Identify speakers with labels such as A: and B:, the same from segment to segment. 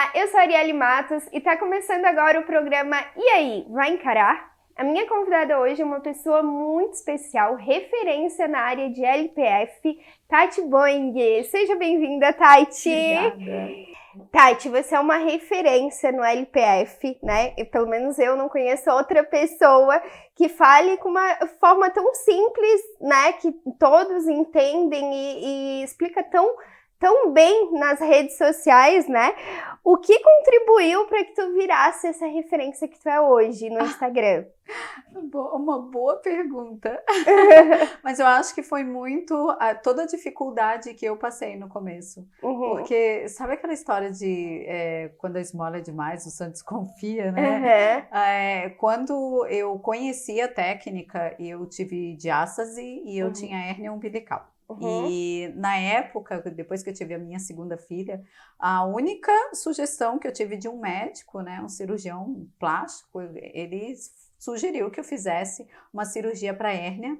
A: Olá, eu sou a Arielle Matos e tá começando agora o programa E aí, vai encarar? A minha convidada hoje é uma pessoa muito especial, referência na área de LPF, Tati Boing. Seja bem-vinda, Tati!
B: Obrigada!
A: Tati, você é uma referência no LPF, né? E pelo menos eu não conheço outra pessoa que fale com uma forma tão simples, né? Que todos entendem e explica tão bem nas redes sociais, né? O que contribuiu para que tu virasse essa referência que tu é hoje no Instagram?
B: Uma boa pergunta. Mas eu acho que foi muito toda a dificuldade que eu passei no começo. Porque sabe aquela história de quando a esmola é demais, o santo desconfia, né? Quando eu conheci a técnica, eu tive diástase e eu tinha hérnia umbilical. E na época, depois que eu tive a minha segunda filha, a única sugestão que eu tive de um médico, né, um cirurgião plástico, ele sugeriu que eu fizesse uma cirurgia para hérnia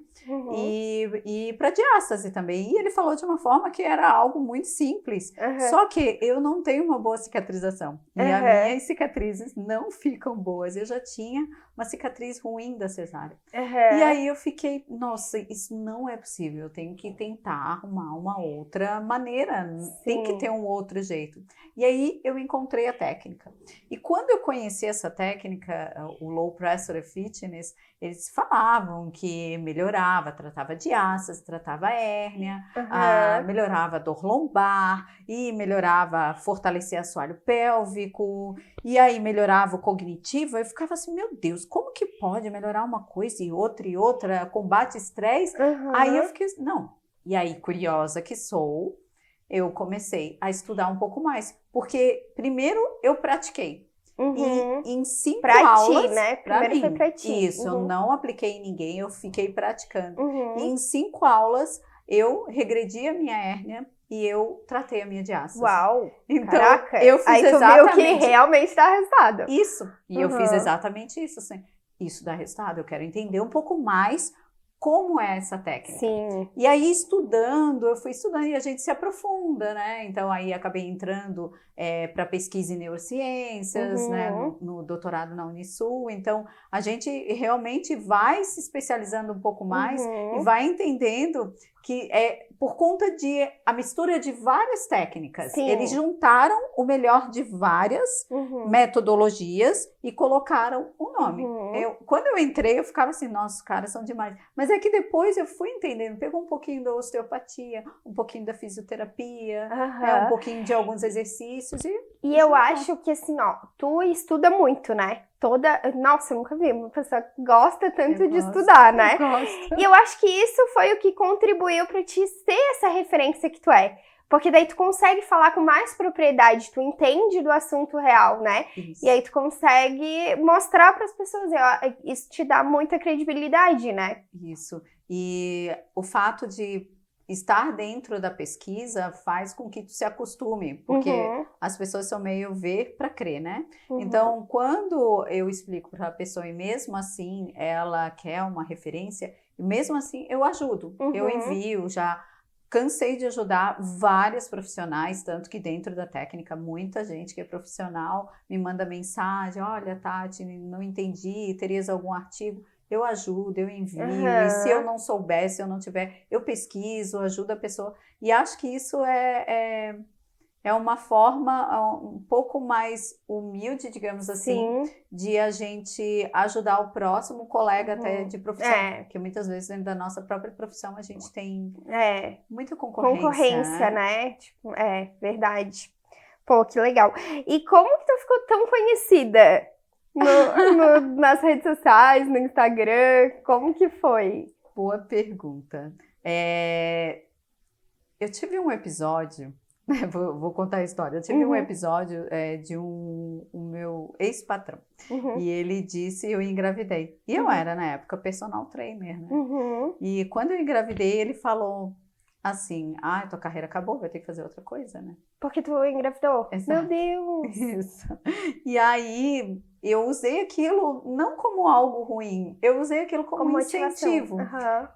B: e para diástase também. E ele falou de uma forma que era algo muito simples. Só que eu não tenho uma boa cicatrização. E as minhas cicatrizes não ficam boas. Eu já tinha uma cicatriz ruim da cesárea. E aí eu fiquei, nossa, isso não é possível. Eu tenho que tentar arrumar uma outra maneira. Tem que ter um outro jeito. E aí eu encontrei a técnica. E quando eu conheci essa técnica, o Low Pressure Fitness, eles falavam que melhorava, tratava diástase, tratava hérnia, melhorava a dor lombar e melhorava, fortalecia assoalho pélvico e aí melhorava o cognitivo. Eu ficava assim, meu Deus, como que pode melhorar uma coisa e outra, combate estresse? Aí eu fiquei, não. E aí, curiosa que sou, eu comecei a estudar um pouco mais, porque primeiro eu pratiquei. E em 5 aulas,
A: né? Primeiro foi pra ti.
B: Isso, eu não apliquei em ninguém, eu fiquei praticando. E em 5 aulas, eu regredi a minha hérnia e eu tratei a minha diástase.
A: Uau!
B: Então,
A: caraca!
B: eu fiz
A: aí tu
B: exatamente
A: viu que realmente dá resultado.
B: Isso, e eu fiz exatamente isso. Assim, isso dá resultado, eu quero entender um pouco mais como é essa técnica.
A: Sim.
B: E aí, eu fui estudando e a gente se aprofunda, né? Então, aí acabei entrando para pesquisa em neurociências, né? No doutorado na Unisul. Então, a gente realmente vai se especializando um pouco mais e vai entendendo que é por conta de a mistura de várias técnicas.
A: Sim.
B: Eles juntaram o melhor de várias metodologias e colocaram um nome. Quando eu entrei, eu ficava assim, nossa, os caras são demais. Mas é que depois eu fui entendendo, pegou um pouquinho da osteopatia, um pouquinho da fisioterapia, um pouquinho de alguns exercícios
A: e eu acho que assim, ó, tu estuda muito, né? Nossa, eu nunca vi uma pessoa que gosta tanto de estudar, né? E eu acho que isso foi o que contribuiu para ti ser essa referência que tu é. Porque daí tu consegue falar com mais propriedade, tu entende do assunto real, né?
B: Isso.
A: E aí tu consegue mostrar para as pessoas, isso te dá muita credibilidade, né?
B: Isso. E o fato de estar dentro da pesquisa faz com que tu se acostume, porque as pessoas são meio ver para crer, né? Então, quando eu explico para a pessoa e mesmo assim ela quer uma referência, e mesmo assim eu ajudo, eu envio, já cansei de ajudar vários profissionais, tanto que dentro da técnica muita gente que é profissional me manda mensagem, olha Tati, não entendi, terias algum artigo? Eu ajudo, eu envio, e se eu não souber, se eu não tiver, eu pesquiso, ajudo a pessoa. E acho que isso é uma forma um pouco mais humilde, digamos assim, de a gente ajudar o próximo, o colega até de profissão. Porque muitas vezes dentro da nossa própria profissão a gente tem muita concorrência.
A: Né? Tipo, verdade. Pô, que legal. E como que tu ficou tão conhecida? Nas redes sociais, no Instagram, como que foi?
B: Boa pergunta. Eu tive um episódio, vou contar a história. Eu tive um episódio de um meu ex-patrão. E ele disse, eu engravidei. E eu era, na época, personal trainer, né? E quando eu engravidei, ele falou assim, tua carreira acabou, vai ter que fazer outra coisa, né?
A: Porque tu engravidou?
B: Exato.
A: Meu Deus!
B: Isso. E aí, eu usei aquilo não como algo ruim, eu usei aquilo como um incentivo.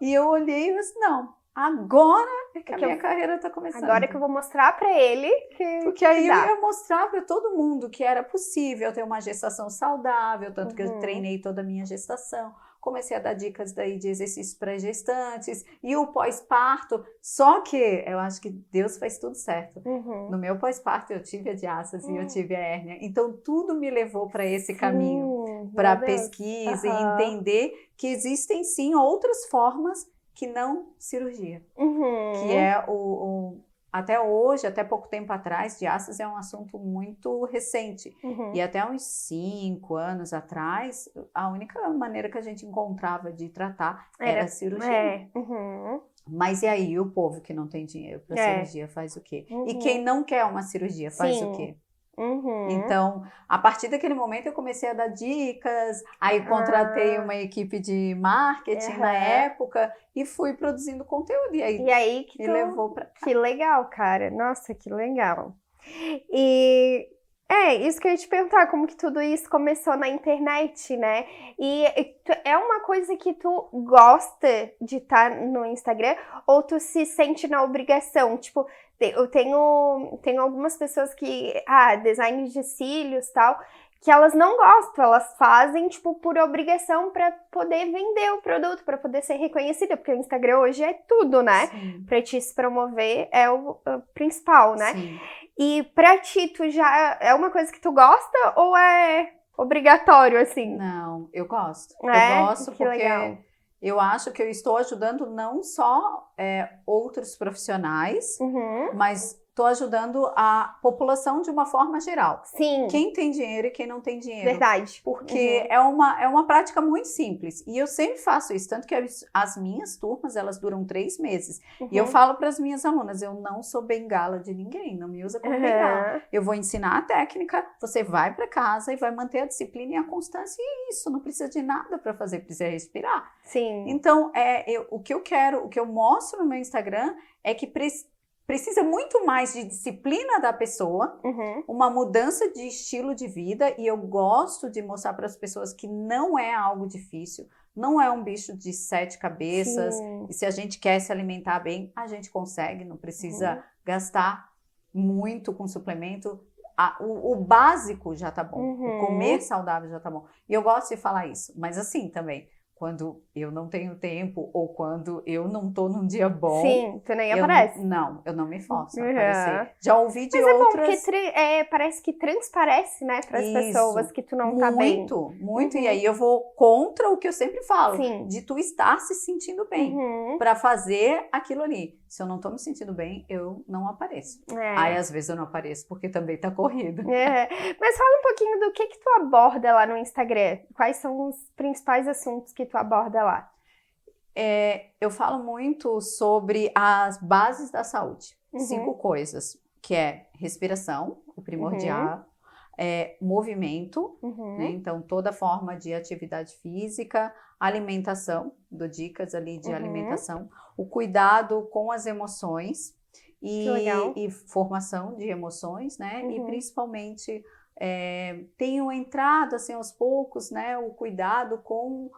B: E eu olhei e disse, não, agora é que a minha carreira está começando.
A: Agora que eu vou mostrar para ele que
B: porque aí eu ia mostrar para todo mundo que era possível ter uma gestação saudável, tanto que eu treinei toda a minha gestação. Comecei a dar dicas daí de exercícios para gestantes e o pós-parto. Só que eu acho que Deus faz tudo certo. No meu pós-parto eu tive a diástase e eu tive a hérnia. Então tudo me levou para esse caminho, para pesquisa e entender que existem sim outras formas que não cirurgia. Que é até hoje, até pouco tempo atrás, diástase é um assunto muito recente. E até uns 5 anos atrás, a única maneira que a gente encontrava de tratar era cirurgia. Mas e aí, o povo que não tem dinheiro para cirurgia faz o quê? E quem não quer uma cirurgia faz o quê? Então, a partir daquele momento eu comecei a dar dicas, aí contratei uma equipe de marketing na época e fui produzindo conteúdo. E aí
A: que
B: me levou para cá.
A: Que legal, cara. Nossa, que legal. E isso que eu ia te perguntar, como que tudo isso começou na internet, né? E é uma coisa que tu gosta de estar no Instagram ou tu se sente na obrigação? Tipo, eu tenho algumas pessoas que, design de cílios e tal, que elas não gostam, elas fazem, tipo, por obrigação para poder vender o produto, para poder ser reconhecida, porque o Instagram hoje é tudo, né? Para te se promover é o principal, né?
B: Sim.
A: E pra ti, tu já é uma coisa que tu gosta ou é obrigatório, assim?
B: Não, eu gosto. Eu gosto porque
A: legal.
B: Eu acho que eu estou ajudando não só outros profissionais, mas estou ajudando a população de uma forma geral.
A: Sim.
B: Quem tem dinheiro e quem não tem dinheiro.
A: Verdade.
B: Porque é uma prática muito simples. E eu sempre faço isso. Tanto que as minhas turmas, elas duram 3 meses. E eu falo para as minhas alunas, eu não sou bengala de ninguém. Não me usa como bengala. Eu vou ensinar a técnica, você vai para casa e vai manter a disciplina e a constância. E é isso, não precisa de nada para fazer, precisa respirar.
A: Sim.
B: Então, o que eu quero, o que eu mostro no meu Instagram é que precisa muito mais de disciplina da pessoa, uma mudança de estilo de vida, e eu gosto de mostrar para as pessoas que não é algo difícil, não é um bicho de 7 cabeças, e se a gente quer se alimentar bem, a gente consegue, não precisa gastar muito com suplemento. O básico já tá bom, o comer saudável já tá bom. E eu gosto de falar isso, mas assim também, quando eu não tenho tempo ou quando eu não tô num dia bom...
A: Sim, tu nem aparece.
B: Eu não me forço a aparecer. Já ouvi de outras...
A: Mas é bom, porque parece que transparece, né, para as pessoas que tu não tá bem.
B: Muito. E aí eu vou contra o que eu sempre falo, de tu estar se sentindo bem, para fazer aquilo ali. Se eu não tô me sentindo bem, eu não apareço. Aí às vezes eu não apareço, porque também tá corrido.
A: Mas fala um pouquinho do que tu aborda lá no Instagram. Quais são os principais assuntos que tu aborda lá?
B: Eu falo muito sobre as bases da saúde. 5 coisas, que é respiração, o primordial, movimento, né? Então toda forma de atividade física, alimentação, dou dicas ali de alimentação, o cuidado com as emoções e formação de emoções, né? E principalmente tenho entrado assim aos poucos, né? O cuidado com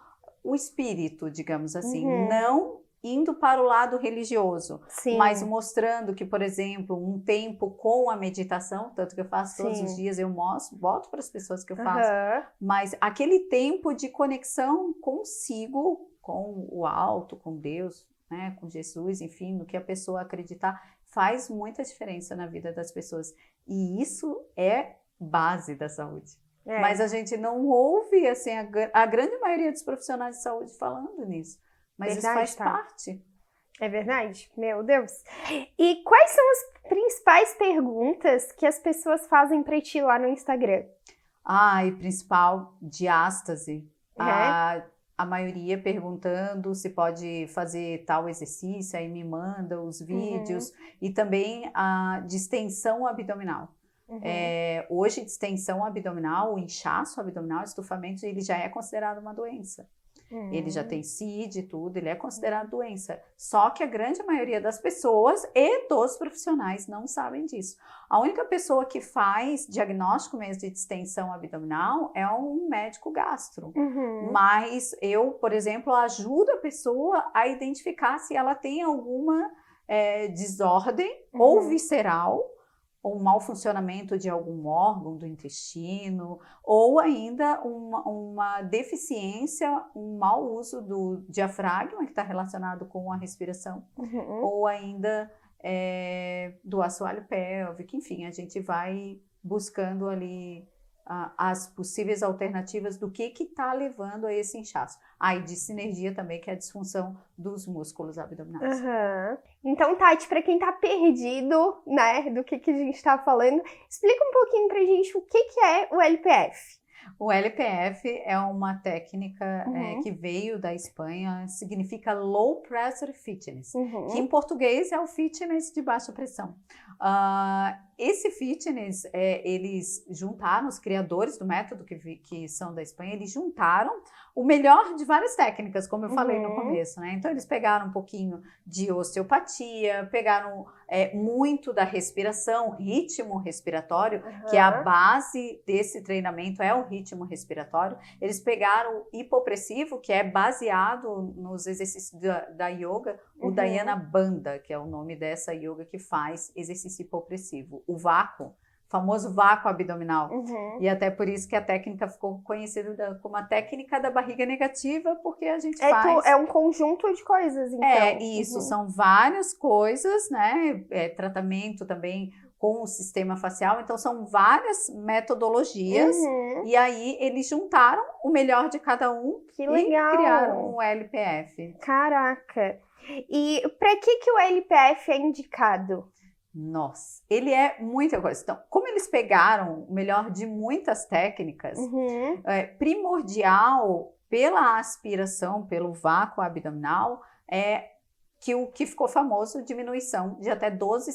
B: o espírito, digamos assim, não indo para o lado religioso, mas mostrando que, por exemplo, um tempo com a meditação, tanto que eu faço todos os dias, eu mostro, boto para as pessoas que eu faço, mas aquele tempo de conexão consigo, com o alto, com Deus, né, com Jesus, enfim, no que a pessoa acreditar, faz muita diferença na vida das pessoas. E isso é base da saúde. Mas a gente não ouve assim, a grande maioria dos profissionais de saúde falando nisso. Mas verdade, isso faz parte.
A: É verdade? Meu Deus. E quais são as principais perguntas que as pessoas fazem para ti lá no Instagram?
B: E principal, diástase. A maioria perguntando se pode fazer tal exercício, aí me manda os vídeos. E também a distensão abdominal. Hoje, distensão abdominal, o inchaço abdominal, estufamento, ele já é considerado uma doença. Ele já tem CID e tudo, ele é considerado doença. Só que a grande maioria das pessoas e dos profissionais não sabem disso. A única pessoa que faz diagnóstico mesmo de distensão abdominal é um médico gastro. Mas eu, por exemplo, ajudo a pessoa a identificar se ela tem alguma desordem ou visceral, ou um mau funcionamento de algum órgão do intestino, ou ainda uma deficiência, um mau uso do diafragma, que está relacionado com a respiração, ou ainda do assoalho pélvico. Enfim, a gente vai buscando ali as possíveis alternativas do que está levando a esse inchaço. E dissinergia também, que é a disfunção dos músculos abdominais.
A: Então, Tati, para quem tá perdido, né, do que a gente tá falando, explica um pouquinho pra gente o que é o LPF.
B: O LPF é uma técnica que veio da Espanha, significa Low Pressure Fitness, que em português é o fitness de baixa pressão. Esse fitness, eles juntaram, os criadores do método que são da Espanha, eles juntaram o melhor de várias técnicas, como eu falei no começo, né? Então, eles pegaram um pouquinho de osteopatia, pegaram muito da respiração, ritmo respiratório, que é a base desse treinamento, é o ritmo respiratório. Eles pegaram o hipopressivo, que é baseado nos exercícios da yoga, o Dhyana Bandha, que é o nome dessa yoga que faz exercício hipopressivo. O vácuo, famoso vácuo abdominal. E até por isso que a técnica ficou conhecida como a técnica da barriga negativa, porque a gente faz...
A: É um conjunto de coisas, então.
B: Isso, são várias coisas, né? Tratamento também com o sistema facial, então são várias metodologias, e aí eles juntaram o melhor de cada um
A: e criaram
B: o LPF.
A: Caraca! E para que o LPF é indicado?
B: Nossa, ele é muita coisa. Então, como eles pegaram o melhor de muitas técnicas, primordial pela aspiração, pelo vácuo abdominal, que o que ficou famoso, diminuição de até 12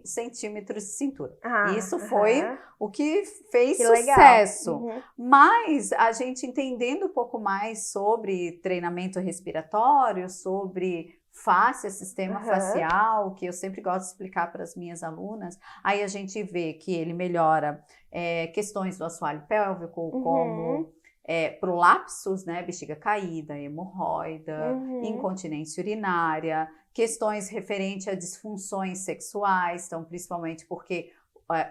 B: centímetros de cintura. Isso foi o que fez sucesso. Mas a gente entendendo um pouco mais sobre treinamento respiratório, sobre face, sistema facial, que eu sempre gosto de explicar para as minhas alunas, aí a gente vê que ele melhora questões do assoalho pélvico, como prolapsos, né, bexiga caída, hemorroida, incontinência urinária, questões referentes a disfunções sexuais, então principalmente porque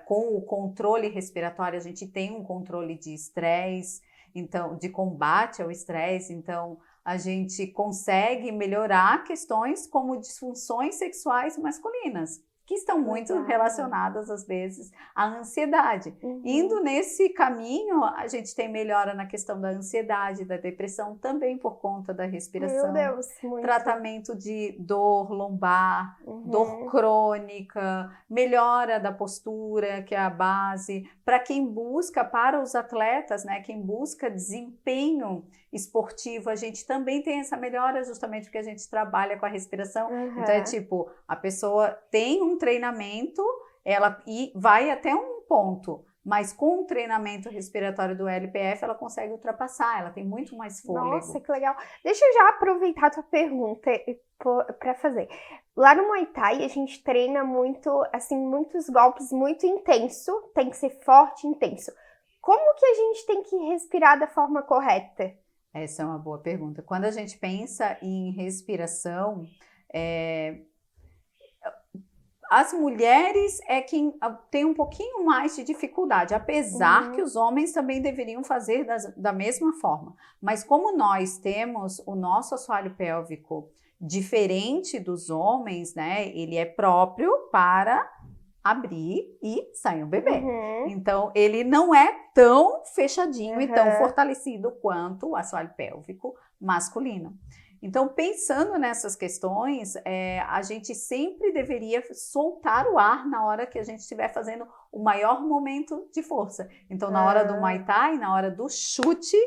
B: com o controle respiratório a gente tem um controle de estresse, então de combate ao estresse, então a gente consegue melhorar questões como disfunções sexuais masculinas, que estão muito relacionadas, às vezes, à ansiedade. Indo nesse caminho, a gente tem melhora na questão da ansiedade, da depressão, também por conta da respiração.
A: Meu Deus, muito.
B: Tratamento de dor lombar, dor crônica, melhora da postura, que é a base. Para quem busca, para os atletas, né, quem busca desempenho esportivo, a gente também tem essa melhora justamente porque a gente trabalha com a respiração. Então é tipo, a pessoa tem um treinamento, ela vai até um ponto, mas com o treinamento respiratório do LPF ela consegue ultrapassar, ela tem muito mais fôlego.
A: Nossa, que legal. Deixa eu já aproveitar a tua pergunta para fazer. Lá no Muay Thai a gente treina muito, assim, muitos golpes muito intenso, tem que ser forte e intenso. Como que a gente tem que respirar da forma correta?
B: Essa é uma boa pergunta. Quando a gente pensa em respiração, as mulheres é quem tem um pouquinho mais de dificuldade, apesar que os homens também deveriam fazer da mesma forma. Mas como nós temos o nosso assoalho pélvico diferente dos homens, né? Ele é próprio para abrir e sair um bebê. Então, ele não é tão fechadinho e tão fortalecido quanto o assoalho pélvico masculino. Então, pensando nessas questões, a gente sempre deveria soltar o ar na hora que a gente estiver fazendo o maior momento de força. Então, na hora do Muay Thai, na hora do chute,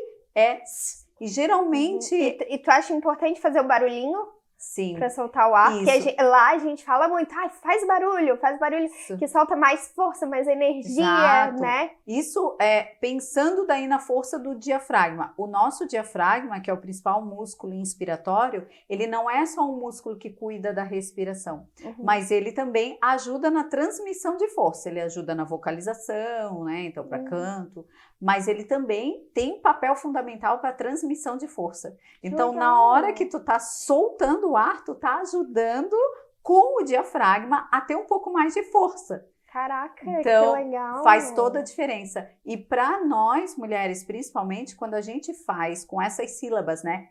B: e geralmente...
A: E tu acha importante fazer o barulhinho?
B: Sim.
A: Pra soltar o ar.
B: Isso.
A: Porque lá a gente fala muito, faz barulho,
B: Isso.
A: que solta mais força, mais energia,
B: Exato.
A: né?
B: Isso é pensando daí na força do diafragma. O nosso diafragma, que é o principal músculo inspiratório, ele não é só um músculo que cuida da respiração, mas ele também ajuda na transmissão de força. Ele ajuda na vocalização, né? Então, para canto, mas ele também tem um papel fundamental para a transmissão de força. Então, na hora que tu tá soltando o ar, tu tá ajudando com o diafragma a ter um pouco mais de força.
A: Caraca,
B: então,
A: que legal.
B: Faz toda a diferença. E para nós, mulheres, principalmente, quando a gente faz com essas sílabas, né?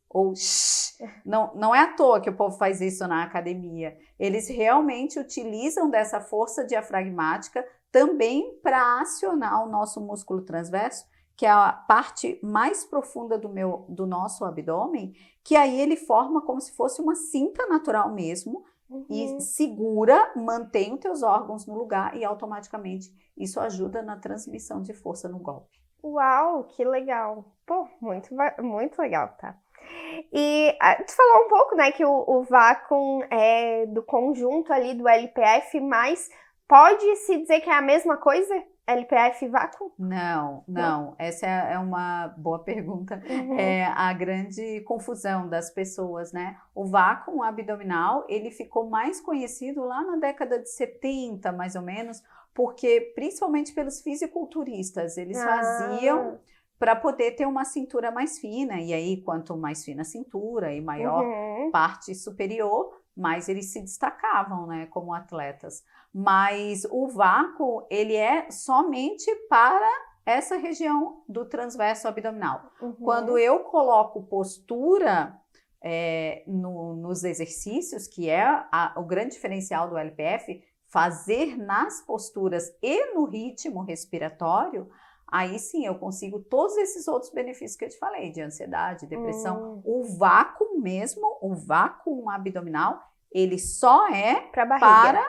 B: Ou sh, não é à toa que o povo faz isso na academia. Eles realmente utilizam dessa força diafragmática também para acionar o nosso músculo transverso, que é a parte mais profunda do nosso abdômen, que aí ele forma como se fosse uma cinta natural mesmo, e segura, mantém os teus órgãos no lugar e automaticamente isso ajuda na transmissão de força no golpe.
A: Uau, que legal. Pô, muito legal, tá? E tu falou um pouco, né, que o vácuo é do conjunto ali do LPF, mas pode-se dizer que é a mesma coisa? LPF e vácuo?
B: Não. Essa é uma boa pergunta. É a grande confusão das pessoas, né? O vácuo abdominal, ele ficou mais conhecido lá na década de 70, mais ou menos, porque principalmente pelos fisiculturistas, eles faziam para poder ter uma cintura mais fina, e aí quanto mais fina a cintura e maior parte superior, mais eles se destacavam, né, como atletas. Mas o vácuo, ele é somente para essa região do transverso abdominal. Quando eu coloco postura nos exercícios, que é o grande diferencial do LPF, fazer nas posturas e no ritmo respiratório, aí sim eu consigo todos esses outros benefícios que eu te falei, de ansiedade, depressão. O vácuo mesmo, o vácuo abdominal, ele só é para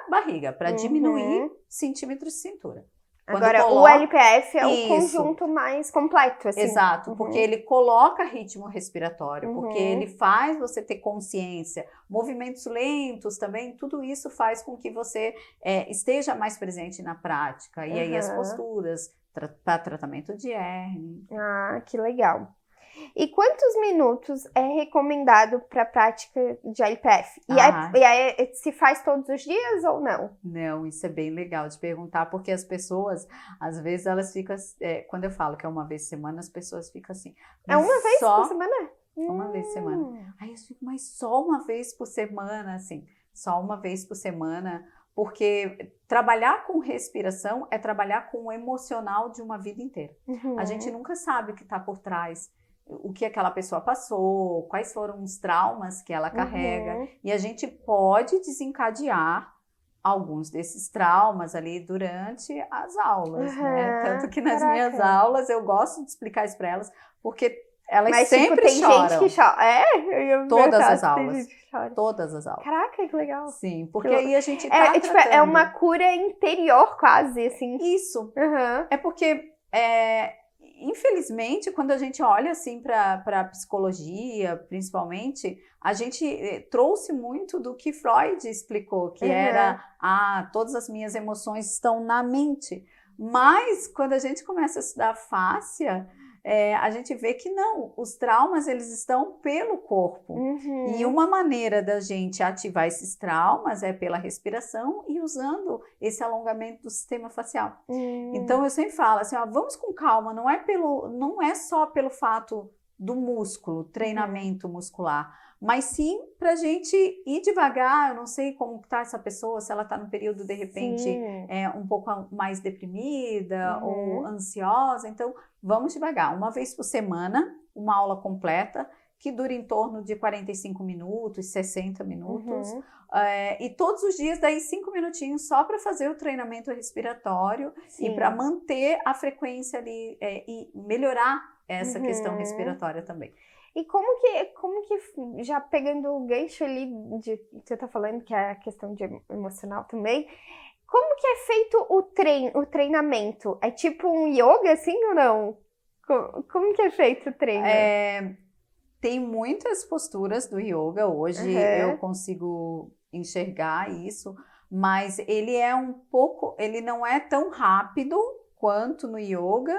B: barriga, para diminuir centímetros de cintura.
A: Agora, o LPF é o conjunto mais completo, assim.
B: Exato, porque ele coloca ritmo respiratório, porque ele faz você ter consciência, movimentos lentos também, tudo isso faz com que você esteja mais presente na prática. E aí as posturas para tratamento de hérnia.
A: Ah, que legal. E quantos minutos é recomendado para a prática de LPF? E aí se faz todos os dias ou não?
B: Não, isso é bem legal de perguntar, porque as pessoas, às vezes elas ficam, quando eu falo que é uma vez por semana, as pessoas ficam assim.
A: É uma vez por semana?
B: Uma vez por semana. Aí eu fico, mas só uma vez por semana, assim, só uma vez por semana, porque trabalhar com respiração é trabalhar com o emocional de uma vida inteira. A gente nunca sabe o que está por trás, o que aquela pessoa passou, quais foram os traumas que ela carrega, e a gente pode desencadear alguns desses traumas ali durante as aulas, né? Tanto que nas minhas aulas eu gosto de explicar isso para elas, porque elas sempre choram.
A: Tem gente que chora.
B: Todas as aulas. Todas as aulas.
A: Caraca, que legal.
B: Sim, porque aí a gente tá tratando.
A: É uma cura interior quase, assim.
B: Isso. É porque infelizmente, quando a gente olha assim para a psicologia, principalmente, a gente trouxe muito do que Freud explicou, que era, todas as minhas emoções estão na mente. Mas, quando a gente começa a estudar fáscia, a gente vê que não, os traumas eles estão pelo corpo. E uma maneira da gente ativar esses traumas é pela respiração e usando esse alongamento do sistema facial. Então eu sempre falo assim, vamos com calma, não é só pelo fato do músculo, treinamento muscular, mas sim pra gente ir devagar. Eu não sei como tá essa pessoa, se ela tá num período de repente um pouco mais deprimida ou ansiosa, então vamos devagar, uma vez por semana, uma aula completa, que dura em torno de 45 minutos, 60 minutos, e todos os dias daí 5 minutinhos só para fazer o treinamento respiratório e para manter a frequência ali e melhorar essa questão respiratória também.
A: E como que, já pegando o gancho ali de que você tá falando, que é a questão de emocional também, como que é feito o treinamento? É tipo um yoga, assim, ou não? Como que é feito o treino?
B: Tem muitas posturas do yoga hoje, eu consigo enxergar isso, mas ele é ele não é tão rápido quanto no yoga,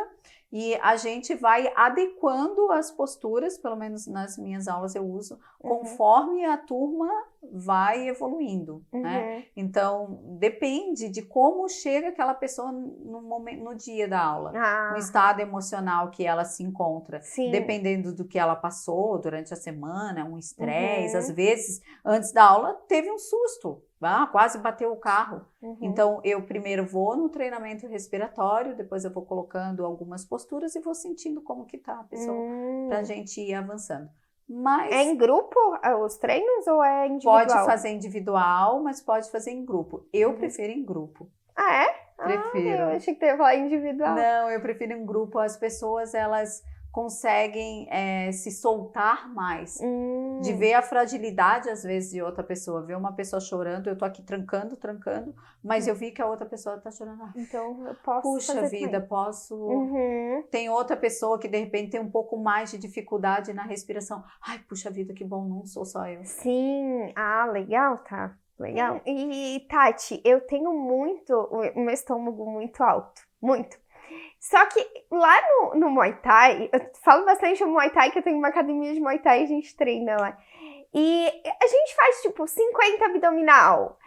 B: e a gente vai adequando as posturas, pelo menos nas minhas aulas eu uso, conforme a turma vai evoluindo, né? Então, depende de como chega aquela pessoa no dia da aula, no estado emocional que ela se encontra, dependendo do que ela passou durante a semana, um estresse, às vezes, antes da aula, teve um susto, quase bateu o carro. Então, eu primeiro vou no treinamento respiratório, depois eu vou colocando algumas posturas e vou sentindo como que tá a pessoa, pra gente ir avançando. Mas
A: é em grupo os treinos ou é individual?
B: Pode fazer individual, mas pode fazer em grupo. Eu prefiro em grupo.
A: Ah, é?
B: Prefiro.
A: Eu achei que tu ia falar individual.
B: Não, eu prefiro em grupo. As pessoas, elas conseguem se soltar mais. De ver a fragilidade, às vezes, de outra pessoa. Ver uma pessoa chorando, eu tô aqui trancando, mas eu vi que a outra pessoa tá chorando.
A: Então, eu posso
B: Puxa
A: fazer
B: vida,
A: também.
B: posso... Tem outra pessoa que, de repente, tem um pouco mais de dificuldade na respiração. Ai, puxa vida, que bom, não sou só eu.
A: Sim. Legal, tá. Legal. E, Tati, eu tenho o meu estômago muito alto. Muito. Só que lá no Muay Thai, eu falo bastante do Muay Thai, que eu tenho uma academia de Muay Thai e a gente treina lá. E a gente faz, tipo, 50 abdominal.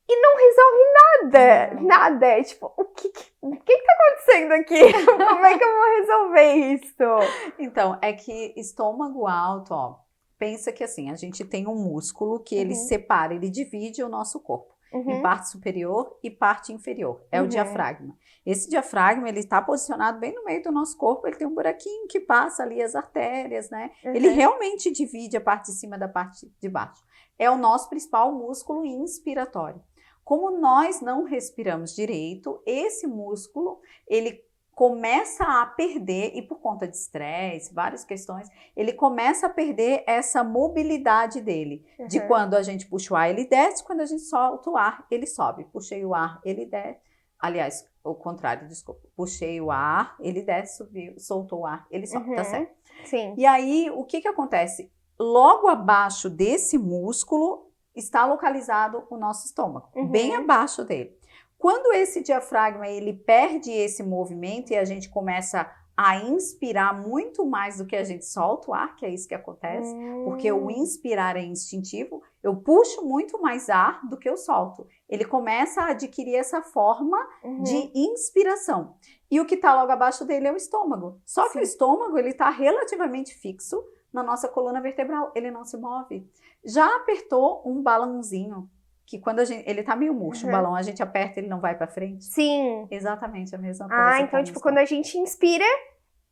A: E não resolve nada. Tipo, o que tá acontecendo aqui? Como é que eu vou resolver isso?
B: Então, é que estômago alto, pensa que assim, a gente tem um músculo que ele separa, ele divide o nosso corpo. Em parte superior e parte inferior. É o diafragma. Esse diafragma, ele está posicionado bem no meio do nosso corpo, ele tem um buraquinho que passa ali as artérias, né? Ele realmente divide a parte de cima da parte de baixo. É o nosso principal músculo inspiratório. Como nós não respiramos direito, esse músculo, ele começa a perder, e por conta de estresse, várias questões, ele começa a perder essa mobilidade dele. De quando a gente puxa o ar, ele desce, quando a gente solta o ar, ele sobe. Puxei o ar, ele desce. Aliás, o contrário, desculpa. Puxei o ar, ele desce, subiu, soltou o ar, ele sobe, tá certo?
A: Sim.
B: E aí, o que acontece? Logo abaixo desse músculo está localizado o nosso estômago, bem abaixo dele. Quando esse diafragma ele perde esse movimento e a gente começa a inspirar muito mais do que a gente solta o ar, que é isso que acontece, porque o inspirar é instintivo, eu puxo muito mais ar do que eu solto. Ele começa a adquirir essa forma de inspiração. E o que está logo abaixo dele é o estômago. Só que o estômago ele está relativamente fixo na nossa coluna vertebral, ele não se move. Já apertou um balãozinho, que quando ele tá meio murcho, o balão, a gente aperta, ele não vai pra frente?
A: Sim.
B: Exatamente a mesma coisa.
A: Então, tipo, quando a gente inspira,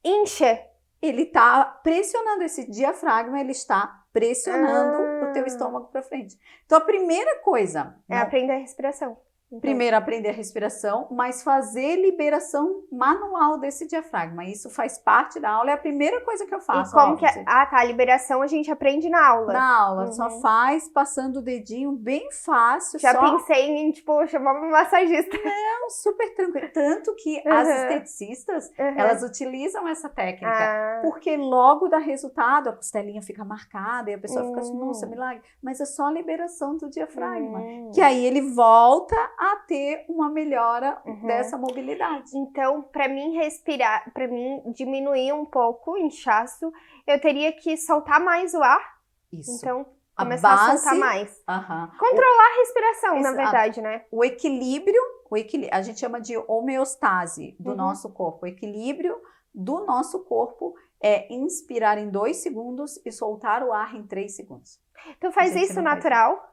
A: incha.
B: Ele tá pressionando esse diafragma, ele está pressionando o teu estômago pra frente. Então, a primeira coisa...
A: É aprender a respiração. Então.
B: Primeiro, aprender a respiração, mas fazer liberação manual desse diafragma. Isso faz parte da aula, é a primeira coisa que eu faço.
A: E como que é? A liberação a gente aprende na aula.
B: Na aula, só faz passando o dedinho bem fácil.
A: Já pensei em, tipo, chamar uma massagista.
B: Não, super tranquilo. Tanto que as esteticistas, elas utilizam essa técnica, porque logo dá resultado, a costelinha fica marcada e a pessoa fica assim, nossa, milagre. Mas é só a liberação do diafragma, que aí ele volta a ter uma melhora dessa mobilidade.
A: Então, para mim respirar, para mim diminuir um pouco o inchaço, eu teria que soltar mais o ar.
B: Isso.
A: Então, começar a soltar mais. Controlar a respiração, na verdade, né?
B: O equilíbrio, a gente chama de homeostase do nosso corpo. O equilíbrio do nosso corpo é inspirar em 2 segundos e soltar o ar em 3 segundos.
A: Tu faz isso natural?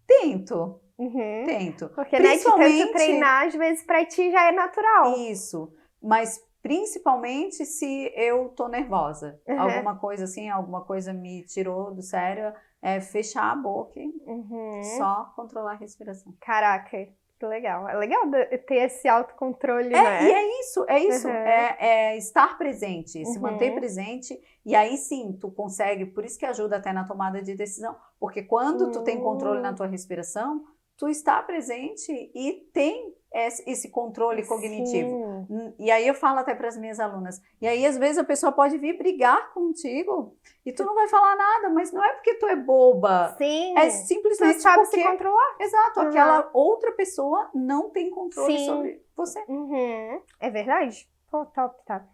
B: Tento. Tento.
A: Porque, né, de tanto treinar, às vezes pra ti já é natural.
B: Isso. Mas principalmente se eu tô nervosa. Alguma coisa assim, alguma coisa me tirou do sério, é fechar a boca e só controlar a respiração.
A: Caraca, que legal. É legal ter esse autocontrole, né?
B: E é isso. É estar presente, se manter presente. E aí sim, tu consegue, por isso que ajuda até na tomada de decisão. Porque quando tu tem controle na tua respiração, tu está presente e tem esse controle cognitivo.
A: Sim.
B: E aí eu falo até para as minhas alunas, e aí às vezes a pessoa pode vir brigar contigo e tu não vai falar nada, mas não é porque tu é boba,
A: Sim.
B: é
A: Tu
B: simplesmente
A: sabe
B: porque...
A: se controlar.
B: Exato, aquela outra pessoa não tem controle
A: Sim.
B: sobre você.
A: É verdade? Pô, top, tá.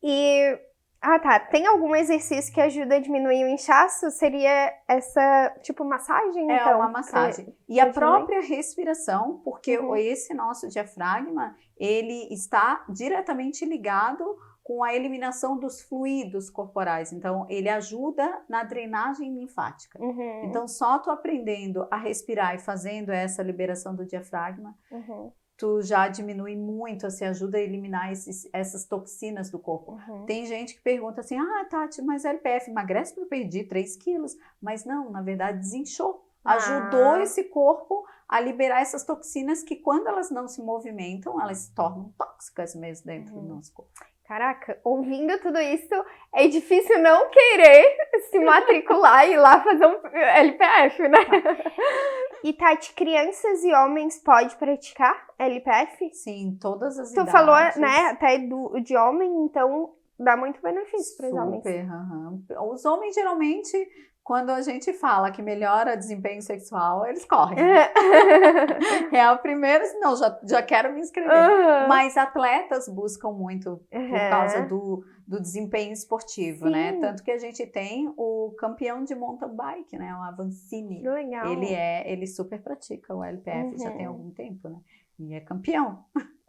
A: E... Ah, tá. Tem algum exercício que ajuda a diminuir o inchaço? Seria essa, tipo, massagem,
B: É
A: então?
B: uma massagem. E a própria respiração, porque esse nosso diafragma, ele está diretamente ligado com a eliminação dos fluidos corporais. Então, ele ajuda na drenagem linfática. Então, só tu aprendendo a respirar e fazendo essa liberação do diafragma, tu já diminui muito, assim, ajuda a eliminar essas toxinas do corpo. Tem gente que pergunta assim, Tati, mas LPF emagrece porque eu perdi 3 quilos. Mas não, na verdade desinchou. Ajudou esse corpo a liberar essas toxinas que quando elas não se movimentam, elas se tornam tóxicas mesmo dentro do nosso corpo.
A: Caraca, ouvindo tudo isso, é difícil não querer se matricular e ir lá fazer um LPF, né? E Tati, crianças e homens podem praticar LPF?
B: Sim, todas as
A: idades. Tu falou, né, até de homem, então dá muito benefício para os homens.
B: Super, Os homens geralmente, quando a gente fala que melhora desempenho sexual, eles correm. É o primeiro, não, já quero me inscrever. Mas atletas buscam muito por causa do desempenho esportivo, né? Tanto que a gente tem o campeão de mountain bike, né? O Avancini.
A: Que legal.
B: Ele super pratica o LPF, já tem algum tempo, né? E é campeão.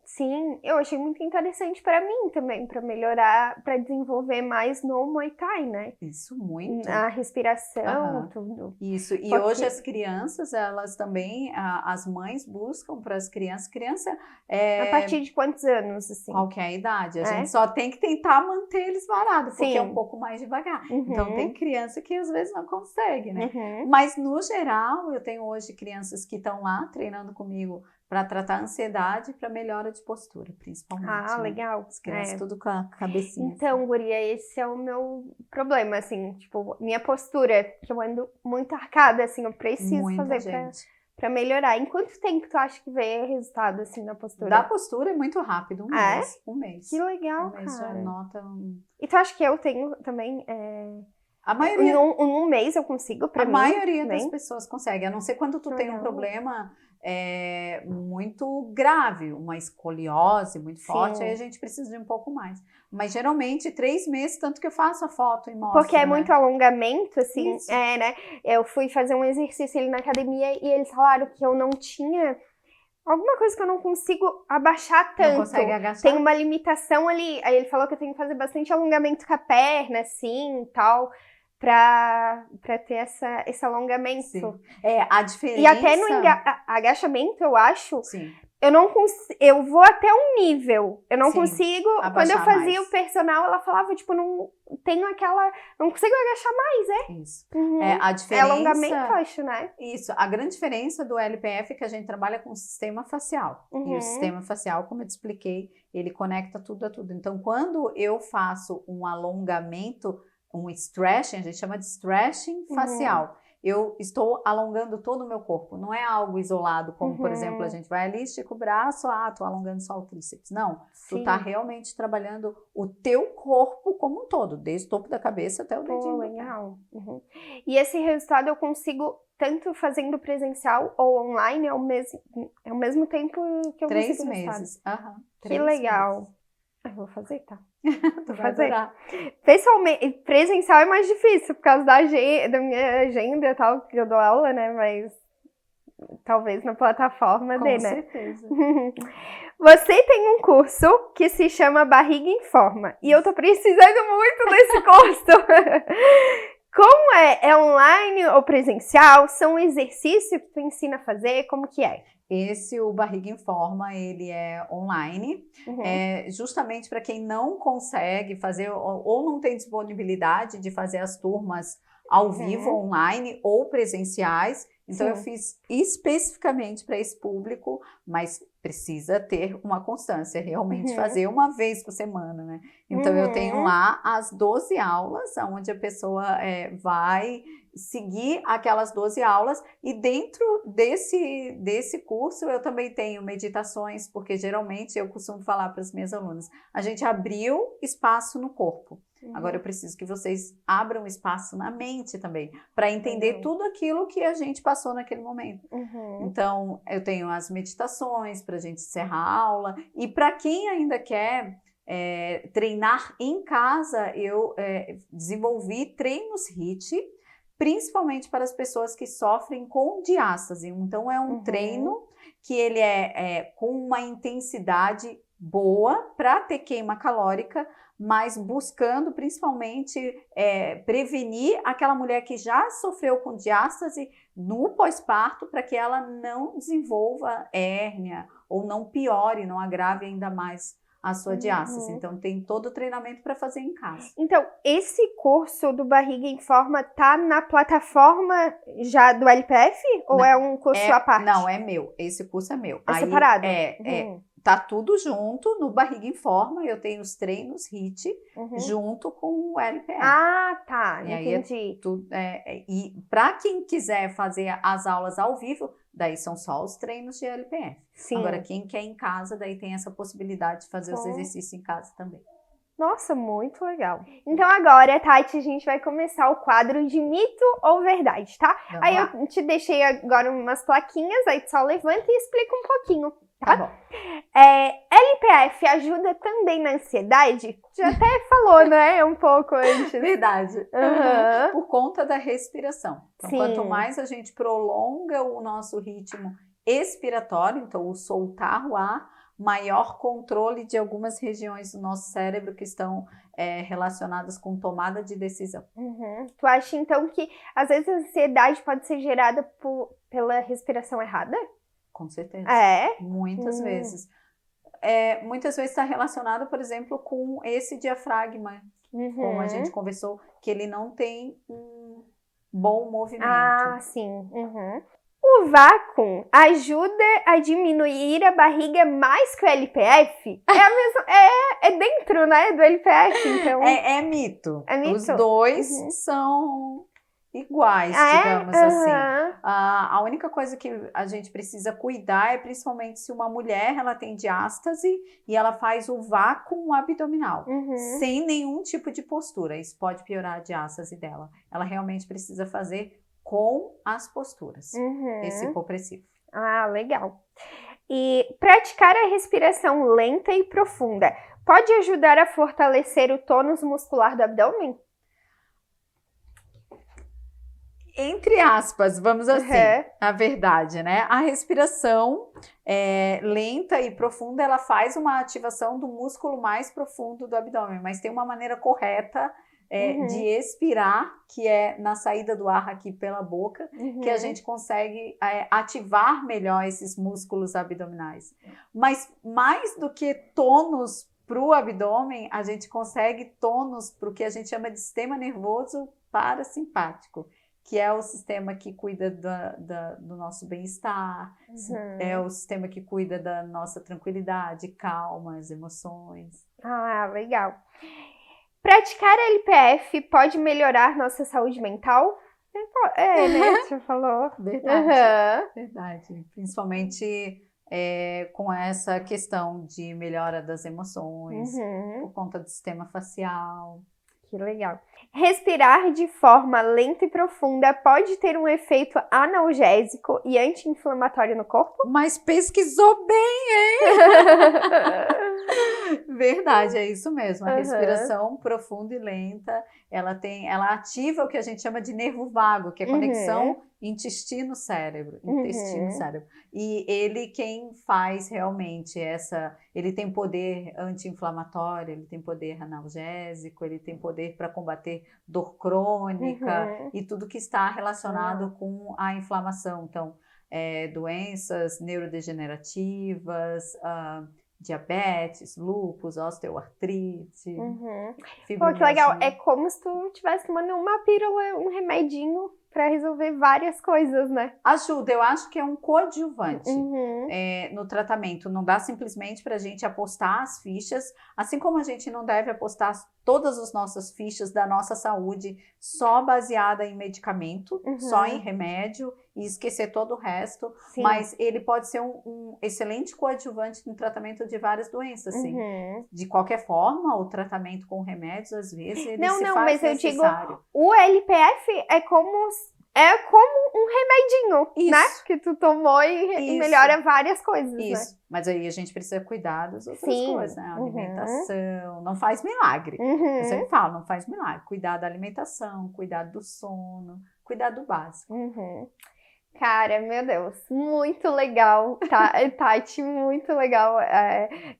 A: Sim, eu achei muito interessante para mim também, para melhorar, para desenvolver mais no Muay Thai, né?
B: Isso, muito.
A: A respiração, tudo.
B: Isso, e hoje as crianças, elas também, as mães buscam para as crianças,
A: A partir de quantos anos, assim?
B: Qualquer idade, a gente só tem que tentar manter eles parados, porque é um pouco mais devagar. Então tem criança que às vezes não consegue, né? Mas no geral, eu tenho hoje crianças que estão lá treinando comigo para tratar a ansiedade e para melhora de postura, principalmente.
A: Ah, legal.
B: As crianças tudo com a cabecinha.
A: Então, guria, esse é o meu problema, assim, tipo, minha postura, que eu ando muito arcada, assim, eu preciso fazer pra melhorar. Em quanto tempo tu acha que vê resultado, assim, na postura?
B: Da postura é muito rápido, um mês.
A: Que legal,
B: cara. Já nota
A: E tu acha que eu tenho também...
B: A maioria...
A: Num mês eu consigo, pra mim?
B: A maioria das pessoas consegue, a não ser quando tu tem um problema muito grave, uma escoliose muito forte, aí a gente precisa de um pouco mais. Mas geralmente 3 meses, tanto que eu faço a foto e mostro.
A: Porque é muito alongamento, assim, né? Eu fui fazer um exercício ali na academia e eles falaram que eu não tinha... Alguma coisa que eu não consigo abaixar tanto.
B: Não consegue agachar?
A: Tem uma limitação ali. Aí ele falou que eu tenho que fazer bastante alongamento com a perna, assim, e tal, pra ter esse alongamento.
B: Sim. A diferença...
A: E até no agachamento, eu acho...
B: Sim.
A: Eu não consigo, eu vou até um nível, eu não consigo, quando eu fazia o personal, ela falava, tipo, não tenho aquela, não consigo agachar mais,
B: Isso. A diferença...
A: É alongamento, acho, né?
B: Isso, a grande diferença do LPF é que a gente trabalha com o sistema facial, e o sistema facial, como eu te expliquei, ele conecta tudo a tudo. Então, quando eu faço um alongamento, um stretching, a gente chama de stretching facial, eu estou alongando todo o meu corpo. Não é algo isolado, como, por exemplo, a gente vai ali, estica o braço, tô alongando só o tríceps. Não, tu tá realmente trabalhando o teu corpo como um todo, desde o topo da cabeça até o dedinho.
A: Legal. E esse resultado eu consigo tanto fazendo presencial ou online, é o mesmo tempo que eu consigo
B: 3 meses.
A: Que legal. Eu vou fazer, tá?
B: Vou fazer.
A: Pessoalmente, presencial é mais difícil por causa da minha agenda e tal, que eu dou aula, né? Mas talvez na plataforma
B: Com
A: né?
B: certeza.
A: Você tem um curso que se chama Barriga em Forma. E eu tô precisando muito desse curso. Como é? É online ou presencial? São exercícios que tu ensina a fazer? Como que é?
B: O Barriga em Forma, ele é online, justamente para quem não consegue fazer ou não tem disponibilidade de fazer as turmas ao vivo, online ou presenciais. Então, eu fiz especificamente para esse público, mas precisa ter uma constância, realmente fazer uma vez por semana, né? Então, eu tenho lá as 12 aulas, onde a pessoa vai seguir aquelas 12 aulas, e dentro desse curso eu também tenho meditações, porque geralmente eu costumo falar para as minhas alunas, a gente abriu espaço no corpo, agora eu preciso que vocês abram espaço na mente também, para entender tudo aquilo que a gente passou naquele momento. Então, eu tenho as meditações para a gente encerrar a aula, e para quem ainda quer treinar em casa, eu desenvolvi treinos HIIT, principalmente para as pessoas que sofrem com diástase. Então, é um treino que ele com uma intensidade boa para ter queima calórica, mas buscando principalmente prevenir aquela mulher que já sofreu com diástase no pós-parto, para que ela não desenvolva hérnia ou não piore, não agrave ainda mais a sua diástase. Então, tem todo o treinamento para fazer em casa.
A: Então, esse curso do Barriga em Forma tá na plataforma já do LPF? Ou é um curso à parte?
B: Não, é meu. Esse curso é meu.
A: É separado?
B: Tá tudo junto no Barriga em Forma. Eu tenho os treinos HIIT junto com o LPF.
A: Ah, tá.
B: E
A: entendi.
B: E para quem quiser fazer as aulas ao vivo, daí são só os treinos de LPF.
A: Sim.
B: Agora, quem quer em casa, daí tem essa possibilidade de fazer os exercícios em casa também.
A: Nossa, muito legal. Então agora, Tati, a gente vai começar o quadro de mito ou verdade, tá?
B: Vamos
A: aí
B: lá.
A: Eu te deixei agora umas plaquinhas, aí tu só levanta e explica um pouquinho, tá?
B: Tá bom.
A: LPF ajuda também na ansiedade? Já até falou, né? Um pouco antes.
B: Verdade. Por conta da respiração. Então, quanto mais a gente prolonga o nosso ritmo expiratório, então o soltar o ar, maior controle de algumas regiões do nosso cérebro que estão relacionadas com tomada de decisão.
A: Tu acha, então, que às vezes a ansiedade pode ser gerada pela respiração errada?
B: Com certeza.
A: Muitas
B: vezes. Muitas vezes está relacionado, por exemplo, com esse diafragma, como a gente conversou, que ele não tem um bom movimento.
A: Ah, sim. O vácuo ajuda a diminuir a barriga mais que o LPF? É dentro, né, do LPF, então...
B: É mito.
A: É mito?
B: Os dois são iguais, digamos assim. A única coisa que a gente precisa cuidar é principalmente se uma mulher ela tem diástase e ela faz o vácuo abdominal, sem nenhum tipo de postura. Isso pode piorar a diástase dela. Ela realmente precisa fazer com as posturas, esse hipopressivo.
A: Ah, legal. E praticar a respiração lenta e profunda pode ajudar a fortalecer o tônus muscular do abdômen?
B: Entre aspas, vamos assim, a verdade, né? A respiração lenta e profunda, ela faz uma ativação do músculo mais profundo do abdômen, mas tem uma maneira correta de expirar, que é na saída do ar aqui pela boca, que a gente consegue ativar melhor esses músculos abdominais. Mas mais do que tônus para o abdômen, a gente consegue tônus para o que a gente chama de sistema nervoso parasimpático, que é o sistema que cuida do nosso bem-estar, é o sistema que cuida da nossa tranquilidade, calma, as emoções.
A: Ah, legal. Praticar LPF pode melhorar nossa saúde mental? Né? Você falou.
B: Verdade, verdade. Principalmente com essa questão de melhora das emoções, por conta do sistema facial.
A: Que legal. Respirar de forma lenta e profunda pode ter um efeito analgésico e anti-inflamatório no corpo?
B: Mas pesquisou bem, hein? Verdade, é isso mesmo. A respiração profunda e lenta, ela ativa o que a gente chama de nervo vago, que é a conexão intestino-cérebro. Intestino-cérebro. E ele quem faz realmente ele tem poder anti-inflamatório, ele tem poder analgésico, ele tem poder para combater dor crônica e tudo que está relacionado com a inflamação. Então, doenças neurodegenerativas, diabetes, lúpus, osteoartrite,
A: Pô, que legal. É como se tu estivesse tomando uma pílula, um remedinho para resolver várias coisas, né?
B: Ajuda, eu acho que é um coadjuvante no tratamento. Não dá simplesmente para a gente apostar as fichas, assim como a gente não deve apostar todas as nossas fichas da nossa saúde só baseada em medicamento, só em remédio e esquecer todo o resto. Sim. Mas ele pode ser um excelente coadjuvante no tratamento de várias doenças, sim. De qualquer forma, o tratamento com remédios, às vezes, ele se faz necessário.
A: Eu digo, o LPF é como um remedinho, né? Que tu tomou e melhora várias coisas, né?
B: Mas aí a gente precisa cuidar das outras coisas, né? Alimentação, não faz milagre. Eu sempre falo, não faz milagre. Cuidar da alimentação, cuidar do sono, cuidar do básico.
A: Cara, meu Deus, muito legal, Tati, muito legal.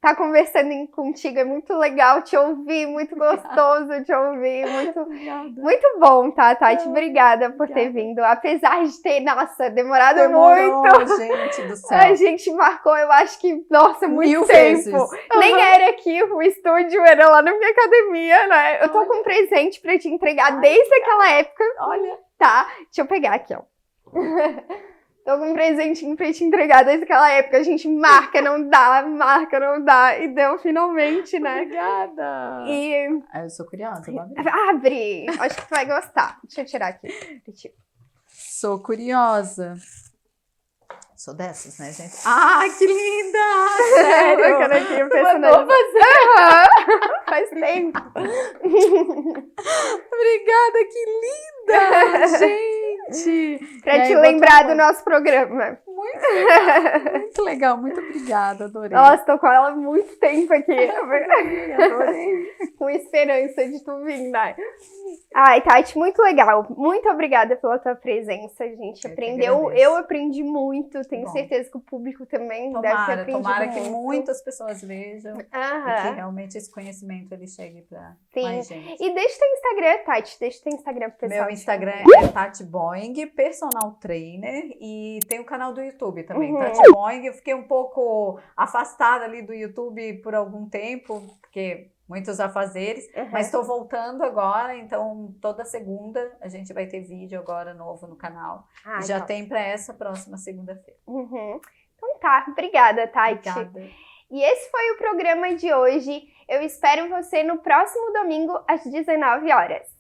A: Tá conversando contigo, é muito legal te ouvir, muito gostoso te ouvir, muito bom, tá, Tati? Obrigada por ter vindo, apesar de ter, demorado muito.
B: Gente do céu.
A: A gente marcou, eu acho que, muito tempo. Nem era aqui o estúdio, era lá na minha academia, né? Eu tô com um presente pra te entregar desde aquela época.
B: Olha.
A: Tá, deixa eu pegar aqui, ó. Tô com um presentinho pra te entregar desde aquela época. A gente marca, não dá. E deu finalmente, né?
B: Obrigada. Eu sou curiosa,
A: abre. Acho que tu vai gostar. Deixa eu tirar aqui.
B: Sou curiosa. Sou dessas, né, gente? Ah, que linda! Sério?
A: Canequinha personalizada. Faz tempo.
B: Obrigada, que linda! Gente!
A: Pra te lembrar do nosso programa.
B: Muito legal, muito obrigada, adorei.
A: Nossa, tô com ela há muito tempo aqui.
B: Adorei.
A: Com esperança de tu vir, né? Ai, Tati, muito legal. Muito obrigada pela tua presença. A gente aprendeu. Eu aprendi muito. Tenho certeza que o público também deve ter aprendido.
B: Tomara que muitas pessoas vejam e que realmente esse conhecimento ele chegue pra mais gente.
A: E deixa teu Instagram, Tati. Deixa teu Instagram pro pessoal.
B: Meu Instagram é Tati Boing, personal trainer, e tem o canal do YouTube também, Tati Boing. Eu fiquei um pouco afastada ali do YouTube por algum tempo, porque muitos afazeres, mas estou voltando agora, então toda segunda a gente vai ter vídeo agora novo no canal. Já tem para essa próxima segunda-feira.
A: Então tá, obrigada, Tati.
B: Obrigada.
A: E esse foi o programa de hoje. Eu espero você no próximo domingo às 19 horas.